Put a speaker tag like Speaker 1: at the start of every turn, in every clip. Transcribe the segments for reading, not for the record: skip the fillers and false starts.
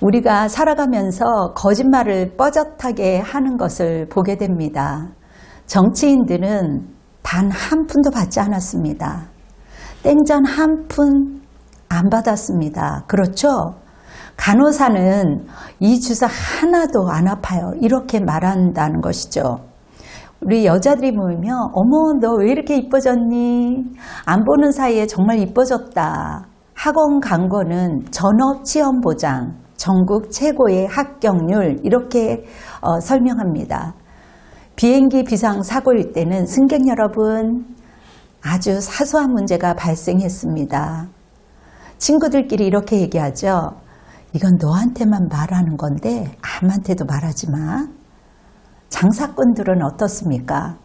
Speaker 1: 우리가 살아가면서 거짓말을 뻐젓하게 하는 것을 보게 됩니다. 정치인들은 단 한 푼도 받지 않았습니다. 땡전 한 푼 안 받았습니다. 그렇죠? 간호사는 이 주사 하나도 안 아파요. 이렇게 말한다는 것이죠. 우리 여자들이 모이면 어머 너 왜 이렇게 이뻐졌니? 안 보는 사이에 정말 이뻐졌다. 학원 간 거는 전업치원보장, 전국 최고의 합격률 이렇게 설명합니다. 비행기 비상사고일 때는 승객 여러분 아주 사소한 문제가 발생했습니다. 친구들끼리 이렇게 얘기하죠. 이건 너한테만 말하는 건데 아무한테도 말하지 마. 장사꾼들은 어떻습니까?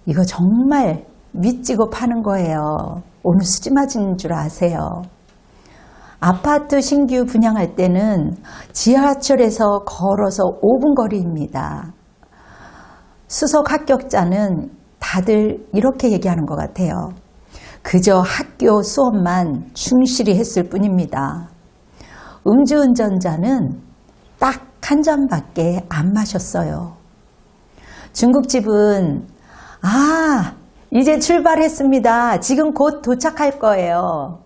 Speaker 1: 이거 정말 밑지고 파는 거예요. 오늘 수지 맞은 줄 아세요? 아파트 신규 분양할 때는 지하철에서 걸어서 5분 거리입니다. 수석 합격자는 다들 이렇게 얘기하는 것 같아요. 그저 학교 수업만 충실히 했을 뿐입니다. 음주운전자는 딱 한 잔밖에 안 마셨어요. 중국집은 이제 출발했습니다. 지금 곧 도착할 거예요.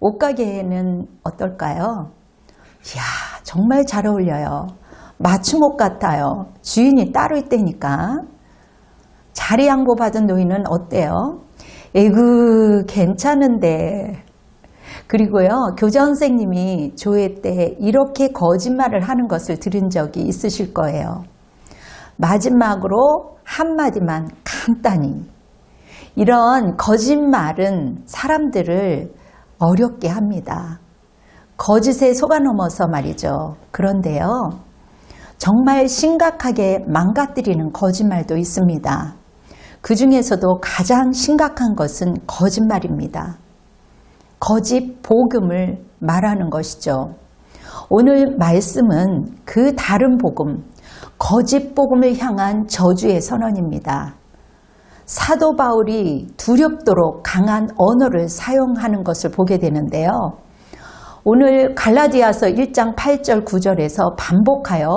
Speaker 1: 옷가게는 어떨까요? 이야, 정말 잘 어울려요. 맞춤옷 같아요. 주인이 따로 있다니까. 자리 양보 받은 노인은 어때요? 에구, 괜찮은데. 그리고요, 교장 선생님이 조회 때 이렇게 거짓말을 하는 것을 들은 적이 있으실 거예요. 마지막으로 한마디만 간단히. 이런 거짓말은 사람들을 어렵게 합니다. 거짓에 속아 넘어서 말이죠. 그런데요, 정말 심각하게 망가뜨리는 거짓말도 있습니다. 그 중에서도 가장 심각한 것은 거짓말입니다. 거짓 복음을 말하는 것이죠. 오늘 말씀은 그 다른 복음, 거짓 복음을 향한 저주의 선언입니다. 사도 바울이 두렵도록 강한 언어를 사용하는 것을 보게 되는데요. 오늘 갈라디아서 1장 8절 9절에서 반복하여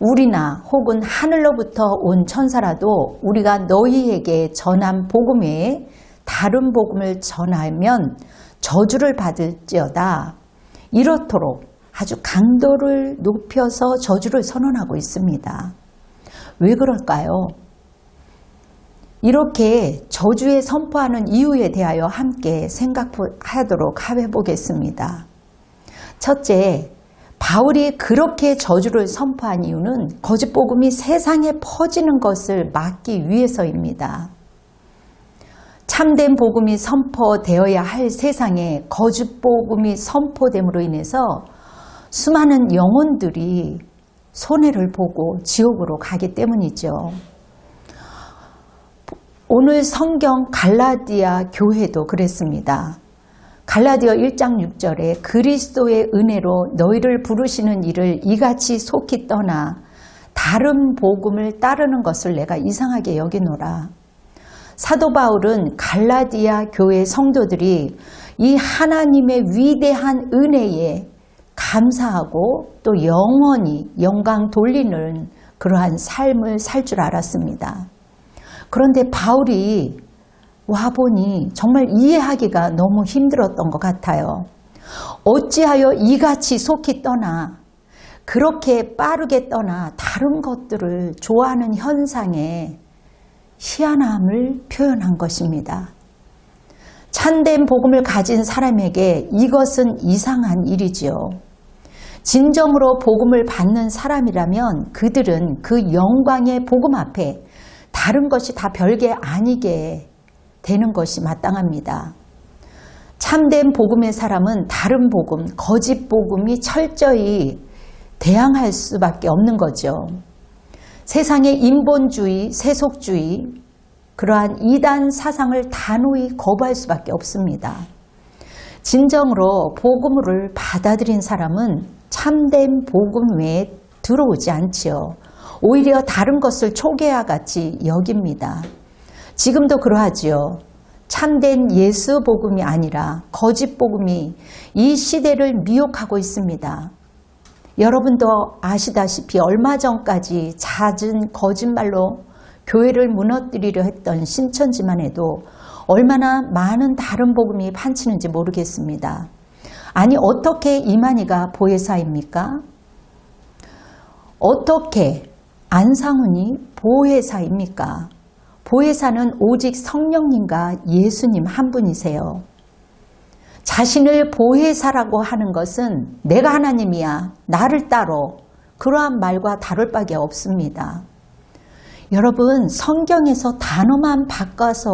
Speaker 1: 우리나 혹은 하늘로부터 온 천사라도 우리가 너희에게 전한 복음 외에 다른 복음을 전하면 저주를 받을지어다. 이렇도록 아주 강도를 높여서 저주를 선언하고 있습니다. 왜 그럴까요? 이렇게 저주에 선포하는 이유에 대하여 함께 생각하도록 해보겠습니다. 첫째, 바울이 그렇게 저주를 선포한 이유는 거짓 복음이 세상에 퍼지는 것을 막기 위해서입니다. 참된 복음이 선포되어야 할 세상에 거짓 복음이 선포됨으로 인해서 수많은 영혼들이 손해를 보고 지옥으로 가기 때문이죠. 오늘 성경 갈라디아 교회도 그랬습니다. 갈라디아 1장 6절에 그리스도의 은혜로 너희를 부르시는 일을 이같이 속히 떠나 다른 복음을 따르는 것을 내가 이상하게 여기노라. 사도 바울은 갈라디아 교회 성도들이 이 하나님의 위대한 은혜에 감사하고 또 영원히 영광 돌리는 그러한 삶을 살 줄 알았습니다. 그런데 바울이 와보니 정말 이해하기가 너무 힘들었던 것 같아요. 어찌하여 이같이 속히 떠나 그렇게 빠르게 떠나 다른 것들을 좋아하는 현상에 희한함을 표현한 것입니다. 참된 복음을 가진 사람에게 이것은 이상한 일이지요. 진정으로 복음을 받는 사람이라면 그들은 그 영광의 복음 앞에 다른 것이 다 별게 아니게 되는 것이 마땅합니다. 참된 복음의 사람은 다른 복음, 거짓 복음이 철저히 대항할 수밖에 없는 거죠. 세상의 인본주의, 세속주의, 그러한 이단 사상을 단호히 거부할 수밖에 없습니다. 진정으로 복음을 받아들인 사람은 참된 복음 외에 들어오지 않지요. 오히려 다른 것을 초계와 같이 여깁니다. 지금도 그러하지요. 참된 예수 복음이 아니라 거짓 복음이 이 시대를 미혹하고 있습니다. 여러분도 아시다시피 얼마 전까지 잦은 거짓말로 교회를 무너뜨리려 했던 신천지만 해도 얼마나 많은 다른 복음이 판치는지 모르겠습니다. 아니, 어떻게 이만희가 보혜사입니까? 어떻게 안상훈이 보혜사입니까? 보혜사는 오직 성령님과 예수님 한 분이세요. 자신을 보혜사라고 하는 것은 내가 하나님이야, 나를 따로, 그러한 말과 다를 바가 없습니다. 여러분, 성경에서 단어만 바꿔서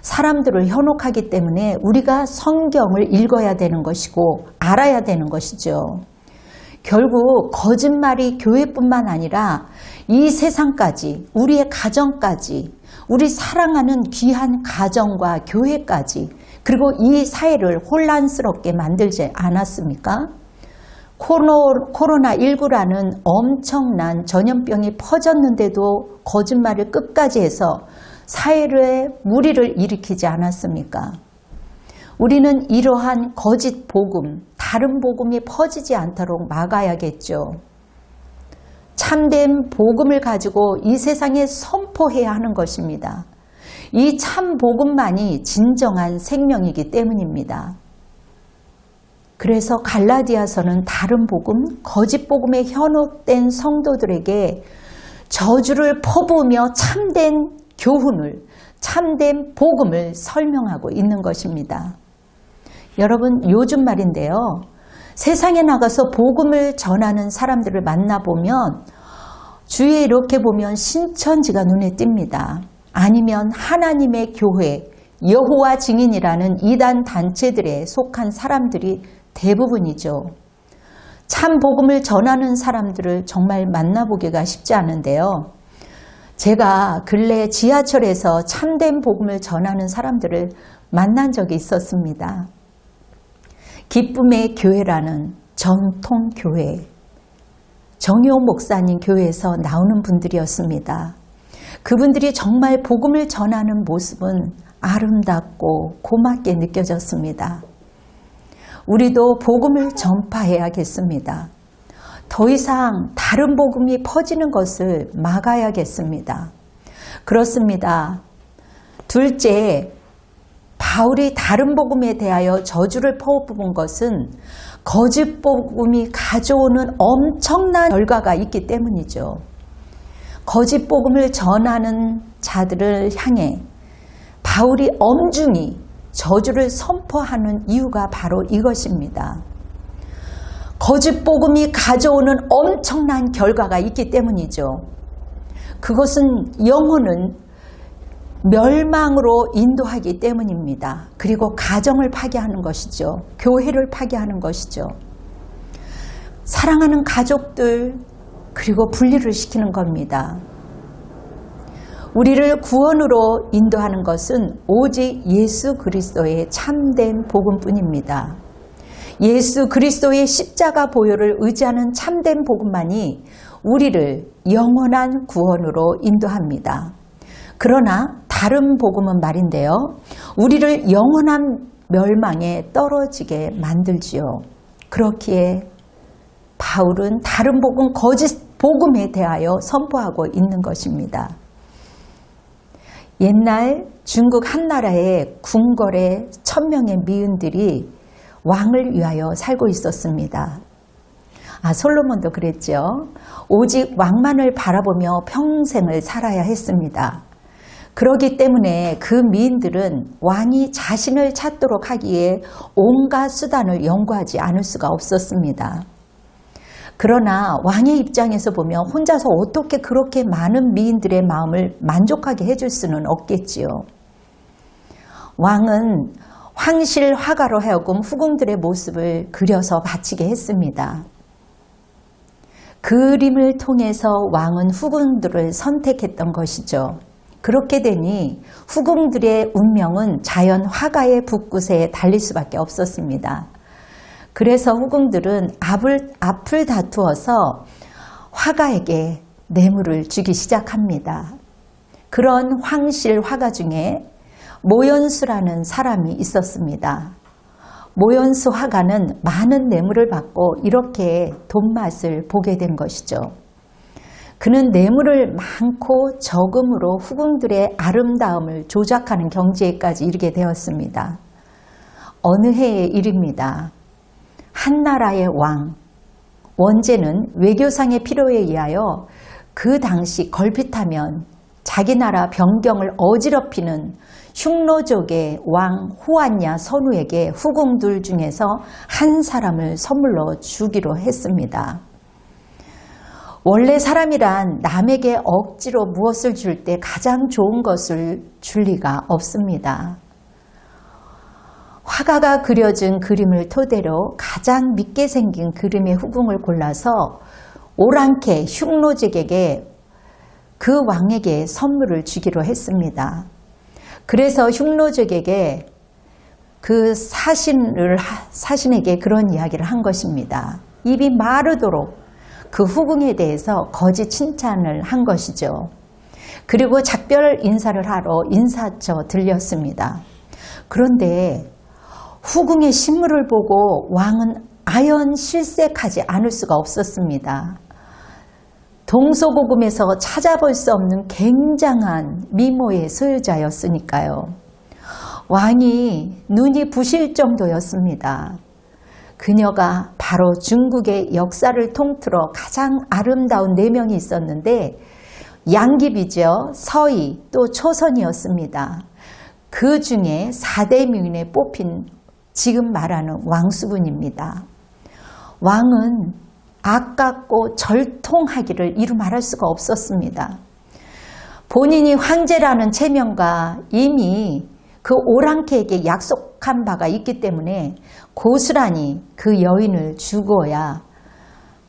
Speaker 1: 사람들을 현혹하기 때문에 우리가 성경을 읽어야 되는 것이고 알아야 되는 것이죠. 결국 거짓말이 교회뿐만 아니라 이 세상까지, 우리의 가정까지, 우리 사랑하는 귀한 가정과 교회까지, 그리고 이 사회를 혼란스럽게 만들지 않았습니까? 코로나19라는 엄청난 전염병이 퍼졌는데도 거짓말을 끝까지 해서 사회에 무리를 일으키지 않았습니까? 우리는 이러한 거짓 복음, 다른 복음이 퍼지지 않도록 막아야겠죠. 참된 복음을 가지고 이 세상에 선포해야 하는 것입니다. 이 참 복음만이 진정한 생명이기 때문입니다. 그래서 갈라디아서는 다른 복음, 거짓 복음에 현혹된 성도들에게 저주를 퍼부으며 참된 교훈을, 참된 복음을 설명하고 있는 것입니다. 여러분, 요즘 말인데요. 세상에 나가서 복음을 전하는 사람들을 만나보면 주위에 이렇게 보면 신천지가 눈에 띕니다. 아니면 하나님의 교회, 여호와 증인이라는 이단 단체들에 속한 사람들이 대부분이죠. 참 복음을 전하는 사람들을 정말 만나보기가 쉽지 않은데요. 제가 근래 지하철에서 참된 복음을 전하는 사람들을 만난 적이 있었습니다. 기쁨의 교회라는 전통교회, 정효 목사님 교회에서 나오는 분들이었습니다. 그분들이 정말 복음을 전하는 모습은 아름답고 고맙게 느껴졌습니다. 우리도 복음을 전파해야겠습니다. 더 이상 다른 복음이 퍼지는 것을 막아야겠습니다. 그렇습니다. 둘째, 바울이 다른 복음에 대하여 저주를 퍼부은 것은 거짓 복음이 가져오는 엄청난 결과가 있기 때문이죠. 거짓 복음을 전하는 자들을 향해 바울이 엄중히 저주를 선포하는 이유가 바로 이것입니다. 거짓 복음이 가져오는 엄청난 결과가 있기 때문이죠. 그것은 영혼은 멸망으로 인도하기 때문입니다. 그리고 가정을 파괴하는 것이죠. 교회를 파괴하는 것이죠. 사랑하는 가족들, 그리고 분리를 시키는 겁니다. 우리를 구원으로 인도하는 것은 오직 예수 그리스도의 참된 복음뿐입니다. 예수 그리스도의 십자가 보혈을 의지하는 참된 복음만이 우리를 영원한 구원으로 인도합니다. 그러나 다른 복음은 말인데요. 우리를 영원한 멸망에 떨어지게 만들지요. 그렇기에 바울은 다른 복음, 거짓 복음에 대하여 선포하고 있는 것입니다. 옛날 중국 한나라의 궁궐에 1000명의 미인들이 왕을 위하여 살고 있었습니다. 솔로몬도 그랬죠. 오직 왕만을 바라보며 평생을 살아야 했습니다. 그렇기 때문에 그 미인들은 왕이 자신을 찾도록 하기에 온갖 수단을 연구하지 않을 수가 없었습니다. 그러나 왕의 입장에서 보면 혼자서 어떻게 그렇게 많은 미인들의 마음을 만족하게 해줄 수는 없겠지요. 왕은 황실 화가로 하여금 후궁들의 모습을 그려서 바치게 했습니다. 그림을 통해서 왕은 후궁들을 선택했던 것이죠. 그렇게 되니 후궁들의 운명은 자연 화가의 붓굿에 달릴 수밖에 없었습니다. 그래서 후궁들은 앞을 다투어서 화가에게 뇌물을 주기 시작합니다. 그런 황실 화가 중에 모연수라는 사람이 있었습니다. 모연수 화가는 많은 뇌물을 받고 이렇게 돈맛을 보게 된 것이죠. 그는 뇌물을 많고 적음으로 후궁들의 아름다움을 조작하는 경지에까지 이르게 되었습니다. 어느 해의 일입니다. 한 나라의 왕, 원제는 외교상의 필요에 의하여 그 당시 걸핏하면 자기 나라 변경을 어지럽히는 흉노족의 왕 후안야 선우에게 후궁들 중에서 한 사람을 선물로 주기로 했습니다. 원래 사람이란 남에게 억지로 무엇을 줄 때 가장 좋은 것을 줄 리가 없습니다. 화가가 그려준 그림을 토대로 가장 밉게 생긴 그림의 후궁을 골라서 오랑캐 흉노족에게 그 왕에게 선물을 주기로 했습니다. 그래서 흉노족에게 그 사신에게 그런 이야기를 한 것입니다. 입이 마르도록 그 후궁에 대해서 거짓 칭찬을 한 것이죠. 그리고 작별 인사를 하러 인사처 들렸습니다. 그런데 후궁의 신물을 보고 왕은 아연 실색하지 않을 수가 없었습니다. 동서고금에서 찾아볼 수 없는 굉장한 미모의 소유자였으니까요. 왕이 눈이 부실 정도였습니다. 그녀가 바로 중국의 역사를 통틀어 가장 아름다운 4명이 있었는데 양귀비죠. 서희 또 초선이었습니다. 그 중에 4대 명인에 뽑힌 지금 말하는 왕수군입니다. 왕은 아깝고 절통하기를 이루 말할 수가 없었습니다. 본인이 황제라는 체면과 이미 그 오랑캐에게 약속한 바가 있기 때문에 고스란히 그 여인을 주고야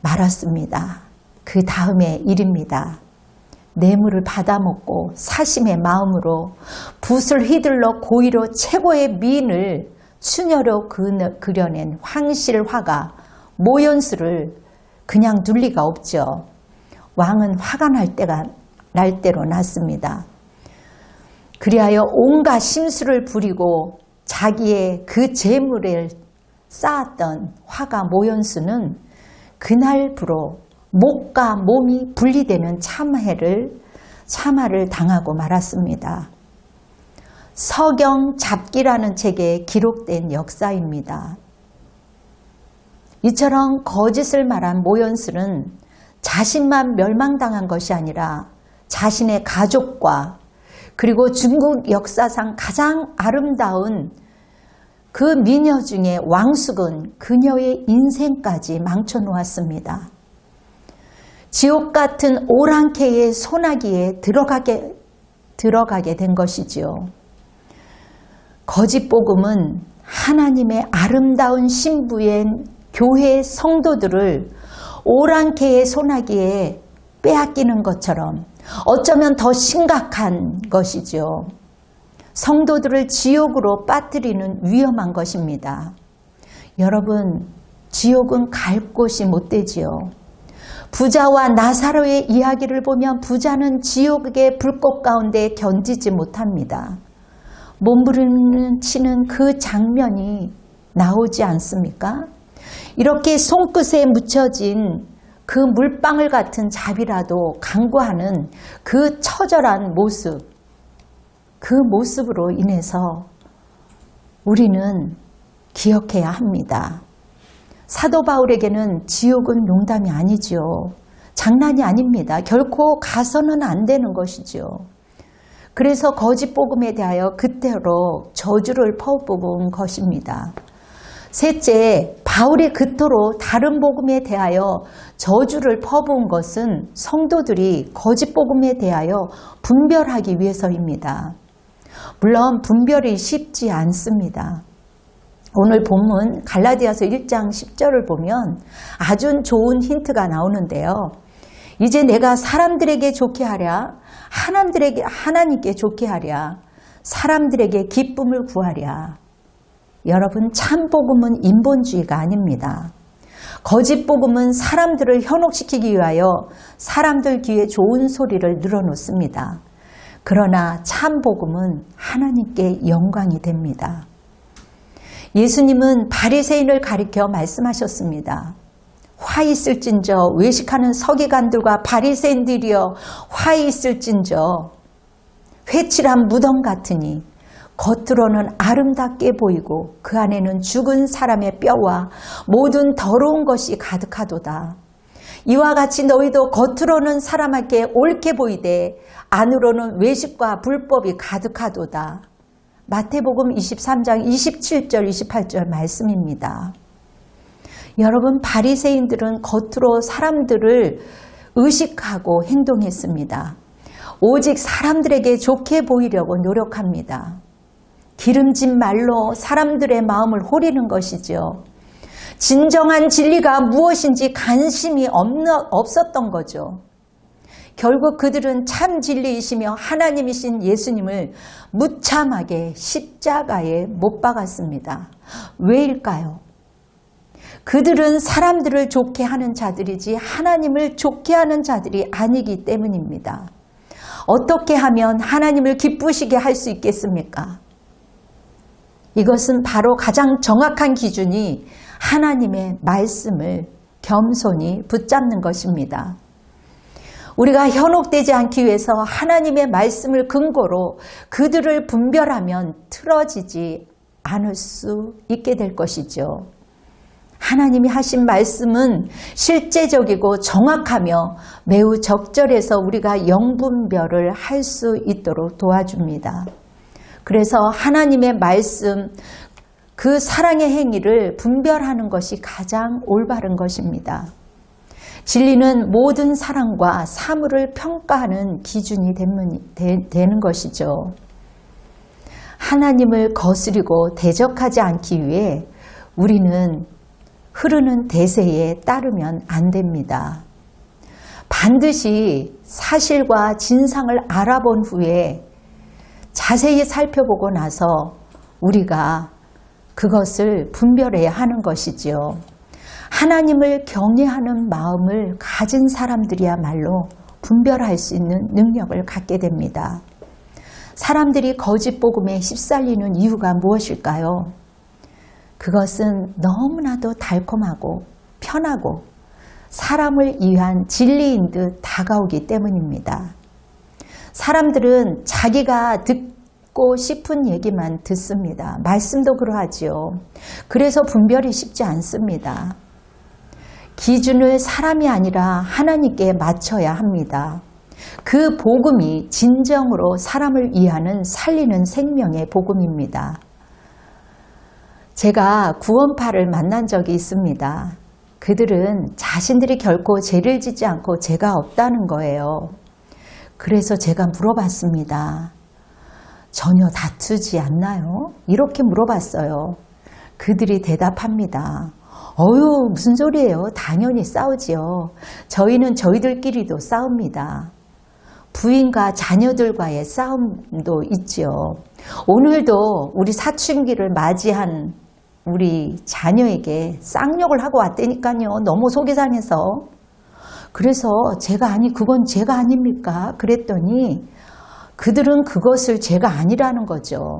Speaker 1: 말았습니다. 그 다음의 일입니다. 뇌물을 받아먹고 사심의 마음으로 붓을 휘둘러 고의로 최고의 미인을 추녀로 그려낸 황실 화가 모연수를 그냥 둘 리가 없죠. 왕은 화가 날 대로 났습니다. 그리하여 온갖 심수를 부리고 자기의 그 재물을 쌓았던 화가 모연수는 그날부로 목과 몸이 분리되는 참화를 당하고 말았습니다. 서경 잡기라는 책에 기록된 역사입니다. 이처럼 거짓을 말한 모연수는 자신만 멸망당한 것이 아니라 자신의 가족과 그리고 중국 역사상 가장 아름다운 그 미녀 중에 왕숙은 그녀의 인생까지 망쳐놓았습니다. 지옥 같은 오랑캐의 소나기에 들어가게 된 것이지요. 거짓 복음은 하나님의 아름다운 신부인 교회 성도들을 오랑캐의 소나기에 빼앗기는 것처럼 어쩌면 더 심각한 것이죠. 성도들을 지옥으로 빠뜨리는 위험한 것입니다. 여러분, 지옥은 갈 곳이 못 되지요. 부자와 나사로의 이야기를 보면 부자는 지옥의 불꽃 가운데 견디지 못합니다. 몸부림치는 그 장면이 나오지 않습니까? 이렇게 손끝에 묻혀진 그 물방울 같은 잡이라도 강구하는 그 처절한 모습, 그 모습으로 인해서 우리는 기억해야 합니다. 사도 바울에게는 지옥은 농담이 아니지요. 장난이 아닙니다. 결코 가서는 안 되는 것이지요. 그래서 거짓 복음에 대하여 그때로 저주를 퍼부은 것입니다. 셋째, 바울이 그토록 다른 복음에 대하여 저주를 퍼부은 것은 성도들이 거짓 복음에 대하여 분별하기 위해서입니다. 물론 분별이 쉽지 않습니다. 오늘 본문 갈라디아서 1장 10절을 보면 아주 좋은 힌트가 나오는데요. 이제 내가 사람들에게 좋게 하랴, 하나님께 좋게 하랴, 사람들에게 기쁨을 구하랴. 여러분, 참 복음은 인본주의가 아닙니다. 거짓 복음은 사람들을 현혹시키기 위하여 사람들 귀에 좋은 소리를 늘어놓습니다. 그러나 참 복음은 하나님께 영광이 됩니다. 예수님은 바리새인을 가리켜 말씀하셨습니다. 화 있을진저 외식하는 서기관들과 바리새인들이여 화 있을진저 회칠한 무덤 같으니 겉으로는 아름답게 보이고 그 안에는 죽은 사람의 뼈와 모든 더러운 것이 가득하도다. 이와 같이 너희도 겉으로는 사람에게 옳게 보이되 안으로는 외식과 불법이 가득하도다. 마태복음 23장 27절 28절 말씀입니다. 여러분, 바리새인들은 겉으로 사람들을 의식하고 행동했습니다. 오직 사람들에게 좋게 보이려고 노력합니다. 기름진 말로 사람들의 마음을 호리는 것이죠. 진정한 진리가 무엇인지 관심이 없었던 거죠. 결국 그들은 참 진리이시며 하나님이신 예수님을 무참하게 십자가에 못 박았습니다. 왜일까요? 그들은 사람들을 좋게 하는 자들이지 하나님을 좋게 하는 자들이 아니기 때문입니다. 어떻게 하면 하나님을 기쁘시게 할 수 있겠습니까? 이것은 바로 가장 정확한 기준이 하나님의 말씀을 겸손히 붙잡는 것입니다. 우리가 현혹되지 않기 위해서 하나님의 말씀을 근거로 그들을 분별하면 틀어지지 않을 수 있게 될 것이죠. 하나님이 하신 말씀은 실제적이고 정확하며 매우 적절해서 우리가 영분별을 할 수 있도록 도와줍니다. 그래서 하나님의 말씀, 그 사랑의 행위를 분별하는 것이 가장 올바른 것입니다. 진리는 모든 사랑과 사물을 평가하는 기준이 되는 것이죠. 하나님을 거스리고 대적하지 않기 위해 우리는 흐르는 대세에 따르면 안 됩니다. 반드시 사실과 진상을 알아본 후에 자세히 살펴보고 나서 우리가 그것을 분별해야 하는 것이지요. 하나님을 경외하는 마음을 가진 사람들이야말로 분별할 수 있는 능력을 갖게 됩니다. 사람들이 거짓 복음에 휩쓸리는 이유가 무엇일까요? 그것은 너무나도 달콤하고 편하고 사람을 위한 진리인 듯 다가오기 때문입니다. 사람들은 자기가 듣고 싶은 얘기만 듣습니다. 말씀도 그러하지요. 그래서 분별이 쉽지 않습니다. 기준을 사람이 아니라 하나님께 맞춰야 합니다. 그 복음이 진정으로 사람을 위하는 살리는 생명의 복음입니다. 제가 구원파를 만난 적이 있습니다. 그들은 자신들이 결코 죄를 짓지 않고 죄가 없다는 거예요. 그래서 제가 물어봤습니다. 전혀 다투지 않나요? 이렇게 물어봤어요. 그들이 대답합니다. 어휴, 무슨 소리예요? 당연히 싸우지요. 저희는 저희들끼리도 싸웁니다. 부인과 자녀들과의 싸움도 있죠. 오늘도 우리 사춘기를 맞이한 우리 자녀에게 쌍욕을 하고 왔다니까요. 너무 속이 상해서. 그래서 그건 제가 아닙니까? 그랬더니 그들은 그것을 제가 아니라는 거죠.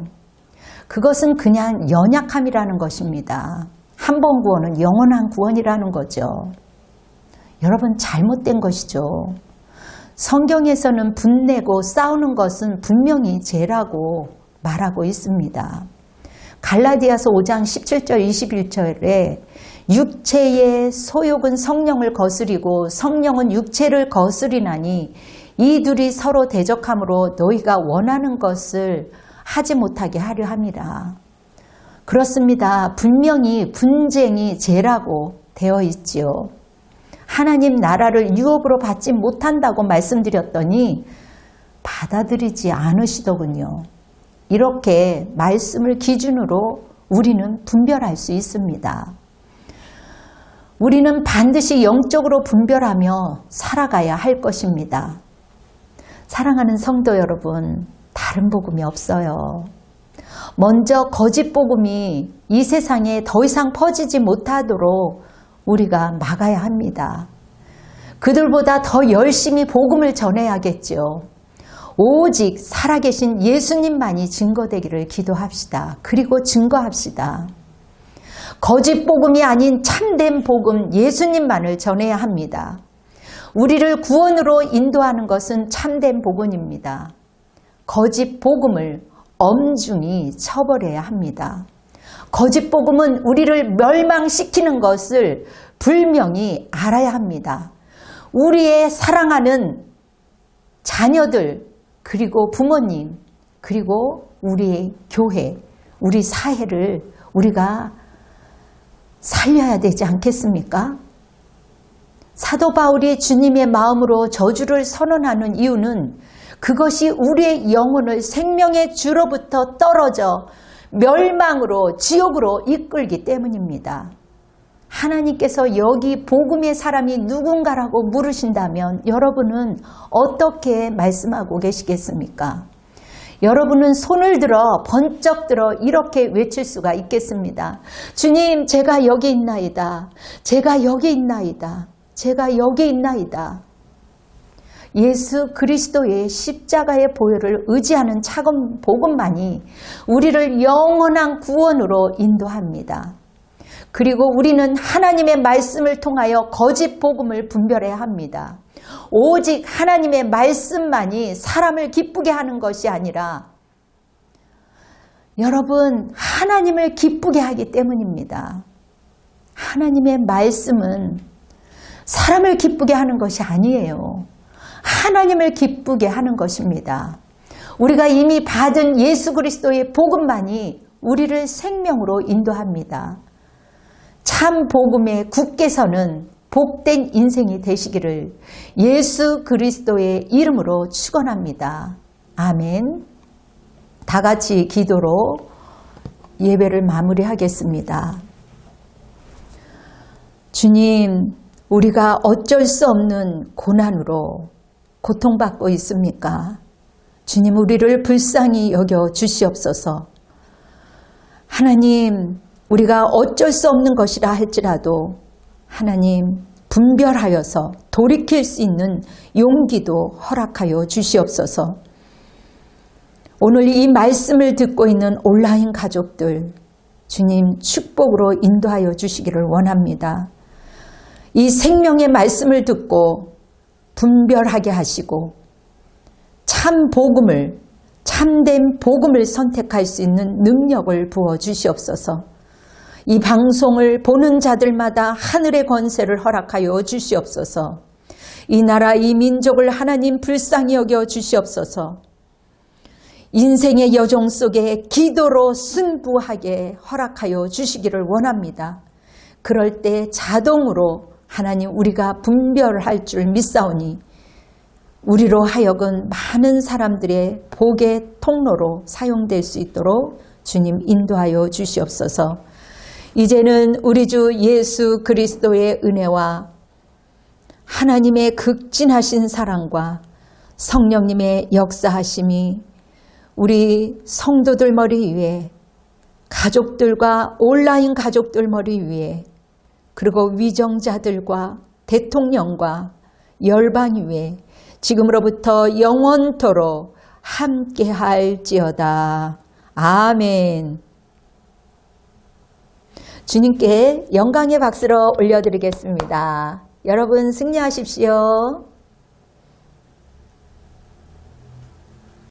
Speaker 1: 그것은 그냥 연약함이라는 것입니다. 한 번 구원은 영원한 구원이라는 거죠. 여러분, 잘못된 것이죠. 성경에서는 분내고 싸우는 것은 분명히 죄라고 말하고 있습니다. 갈라디아서 5장 17절 21절에 육체의 소욕은 성령을 거스리고 성령은 육체를 거스리나니 이 둘이 서로 대적함으로 너희가 원하는 것을 하지 못하게 하려 함이라. 그렇습니다. 분명히 분쟁이 죄라고 되어 있지요. 하나님 나라를 유업으로 받지 못한다고 말씀드렸더니 받아들이지 않으시더군요. 이렇게 말씀을 기준으로 우리는 분별할 수 있습니다. 우리는 반드시 영적으로 분별하며 살아가야 할 것입니다. 사랑하는 성도 여러분, 다른 복음이 없어요. 먼저 거짓 복음이 이 세상에 더 이상 퍼지지 못하도록 우리가 막아야 합니다. 그들보다 더 열심히 복음을 전해야겠죠. 오직 살아계신 예수님만이 증거되기를 기도합시다. 그리고 증거합시다. 거짓 복음이 아닌 참된 복음 예수님만을 전해야 합니다. 우리를 구원으로 인도하는 것은 참된 복음입니다. 거짓 복음을 엄중히 처벌해야 합니다. 거짓 복음은 우리를 멸망시키는 것을 분명히 알아야 합니다. 우리의 사랑하는 자녀들, 그리고 부모님, 그리고 우리 교회, 우리 사회를 우리가 살려야 되지 않겠습니까? 사도 바울이 주님의 마음으로 저주를 선언하는 이유는 그것이 우리의 영혼을 생명의 주로부터 떨어져 멸망으로 지옥으로 이끌기 때문입니다. 하나님께서 여기 복음의 사람이 누군가라고 물으신다면 여러분은 어떻게 말씀하고 계시겠습니까? 여러분은 손을 들어 번쩍 들어 이렇게 외칠 수가 있겠습니다. 주님, 제가 여기 있나이다. 제가 여기 있나이다. 제가 여기 있나이다. 예수 그리스도의 십자가의 보혈을 의지하는 차가운 복음만이 우리를 영원한 구원으로 인도합니다. 그리고 우리는 하나님의 말씀을 통하여 거짓 복음을 분별해야 합니다. 오직 하나님의 말씀만이 사람을 기쁘게 하는 것이 아니라 여러분, 하나님을 기쁘게 하기 때문입니다. 하나님의 말씀은 사람을 기쁘게 하는 것이 아니에요. 하나님을 기쁘게 하는 것입니다. 우리가 이미 받은 예수 그리스도의 복음만이 우리를 생명으로 인도합니다. 참 복음에 굳게 서는 복된 인생이 되시기를 예수 그리스도의 이름으로 축원합니다. 아멘. 다 같이 기도로 예배를 마무리하겠습니다. 주님, 우리가 어쩔 수 없는 고난으로 고통받고 있습니까? 주님, 우리를 불쌍히 여겨 주시옵소서. 하나님, 우리가 어쩔 수 없는 것이라 할지라도 하나님, 분별하여서 돌이킬 수 있는 용기도 허락하여 주시옵소서. 오늘 이 말씀을 듣고 있는 온라인 가족들, 주님 축복으로 인도하여 주시기를 원합니다. 이 생명의 말씀을 듣고 분별하게 하시고 참 복음을, 참된 복음을 선택할 수 있는 능력을 부어 주시옵소서. 이 방송을 보는 자들마다 하늘의 권세를 허락하여 주시옵소서. 이 나라, 이 민족을 하나님 불쌍히 여겨 주시옵소서. 인생의 여정 속에 기도로 승부하게 허락하여 주시기를 원합니다. 그럴 때 자동으로 하나님, 우리가 분별할 줄 믿사오니 우리로 하여금 많은 사람들의 복의 통로로 사용될 수 있도록 주님 인도하여 주시옵소서. 이제는 우리 주 예수 그리스도의 은혜와 하나님의 극진하신 사랑과 성령님의 역사하심이 우리 성도들 머리 위에, 가족들과 온라인 가족들 머리 위에, 그리고 위정자들과 대통령과 열방 위에 지금으로부터 영원토록 함께할지어다. 아멘. 주님께 영광의 박수로 올려드리겠습니다. 여러분 승리하십시오.